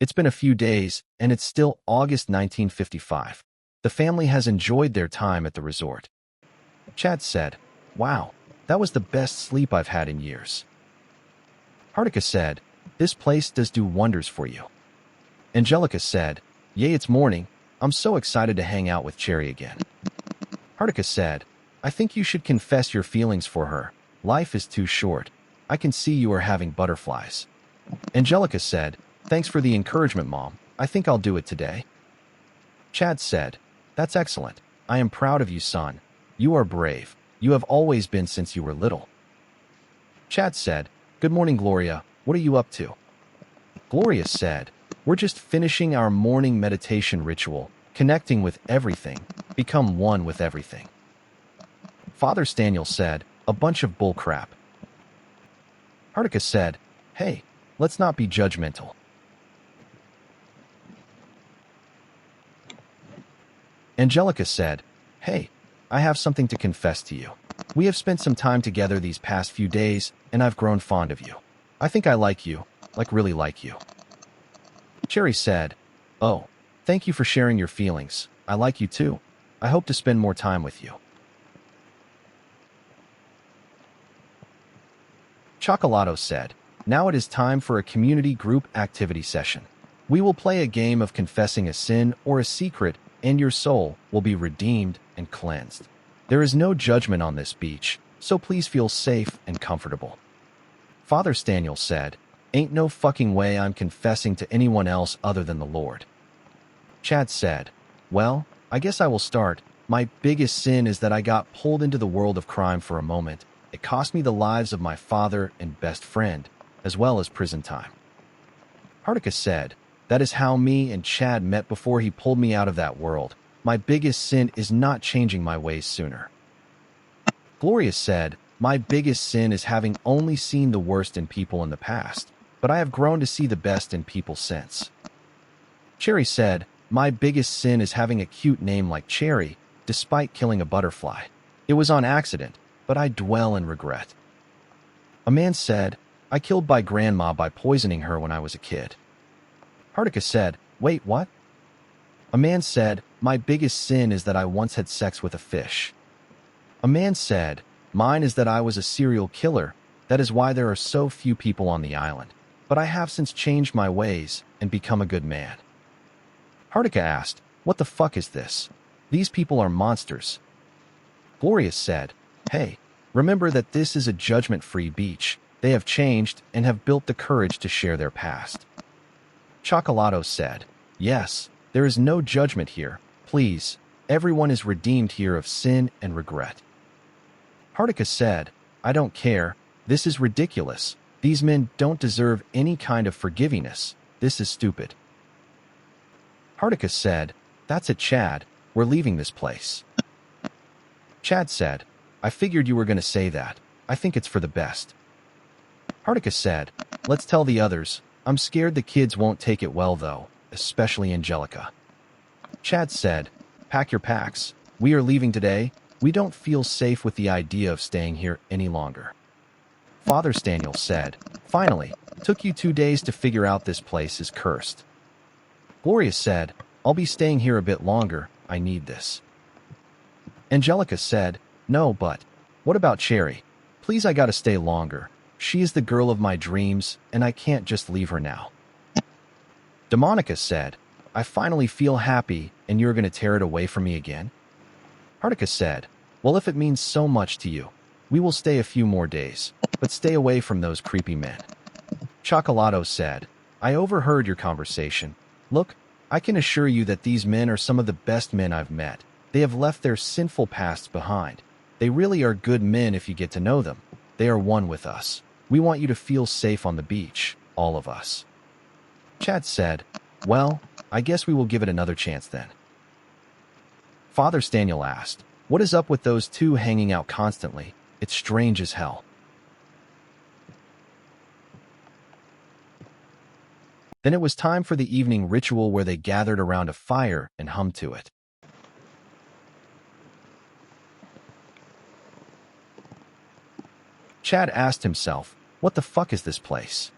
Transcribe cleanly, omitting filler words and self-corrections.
It's been a few days, and it's still August 1955. The family has enjoyed their time at the resort. Chad said, "Wow, that was the best sleep I've had in years." Hartika said, "This place does do wonders for you." Angelica said, "Yay, it's morning. I'm so excited to hang out with Cherry again." Hartika said, "I think you should confess your feelings for her. Life is too short. I can see you are having butterflies." Angelica said, "Thanks for the encouragement, Mom. I think I'll do it today." Chad said, "That's excellent. I am proud of you, son. You are brave. You have always been since you were little." Chad said, "Good morning, Gloria. What are you up to?" Gloria said, "We're just finishing our morning meditation ritual, connecting with everything, become one with everything." Father Staniel said, "A bunch of bullcrap." Hartika said, "Hey, let's not be judgmental." Angelica said, "Hey, I have something to confess to you. We have spent some time together these past few days, and I've grown fond of you. I think I like you, really like you." Cherry said, "Oh, thank you for sharing your feelings. I like you too. I hope to spend more time with you." Chocolato said, "Now it is time for a community group activity session. We will play a game of confessing a sin or a secret, and your soul will be redeemed and cleansed. There is no judgment on this beach, so please feel safe and comfortable." Father Staniel said, "Ain't no fucking way I'm confessing to anyone else other than the Lord." Chad said, "Well, I guess I will start. My biggest sin is that I got pulled into the world of crime for a moment. It cost me the lives of my father and best friend, as well as prison time." Hartika said, "That is how me and Chad met before he pulled me out of that world. My biggest sin is not changing my ways sooner." Gloria said, "My biggest sin is having only seen the worst in people in the past, but I have grown to see the best in people since." Cherry said, "My biggest sin is having a cute name like Cherry, despite killing a butterfly. It was on accident, but I dwell in regret." A man said, "I killed my grandma by poisoning her when I was a kid." Hartika said, "Wait, what?" A man said, "My biggest sin is that I once had sex with a fish." A man said, "Mine is that I was a serial killer. That is why there are so few people on the island. But I have since changed my ways and become a good man." Hartika asked, "What the fuck is this? These people are monsters." Gloria said, "Hey, remember that this is a judgment-free beach. They have changed and have built the courage to share their past." Chocolato said, "Yes, there is no judgment here. Please, everyone is redeemed here of sin and regret." Hartika said, "I don't care. This is ridiculous. These men don't deserve any kind of forgiveness. This is stupid." Hartika said, "That's it, Chad. We're leaving this place." Chad said, "I figured you were going to say that. I think it's for the best." Hartika said, "Let's tell the others. I'm scared the kids won't take it well, though, especially Angelica." Chad said, "Pack your packs. We are leaving today. We don't feel safe with the idea of staying here any longer." Father Staniel said, "Finally, took you 2 days to figure out this place is cursed." Gloria said, "I'll be staying here a bit longer. I need this." Angelica said, "No, but what about Cherry? Please, I gotta stay longer. She is the girl of my dreams, and I can't just leave her now." Demonica said, "I finally feel happy, and you're going to tear it away from me again?" Hartika said, "Well, if it means so much to you, we will stay a few more days, but stay away from those creepy men." Chocolato said, "I overheard your conversation. Look, I can assure you that these men are some of the best men I've met. They have left their sinful pasts behind. They really are good men if you get to know them. They are one with us. We want you to feel safe on the beach, all of us." Chad said, "Well, I guess we will give it another chance then." Father Staniel asked, "What is up with those two hanging out constantly? It's strange as hell." Then it was time for the evening ritual where they gathered around a fire and hummed to it. Chad asked himself, "What the fuck is this place?"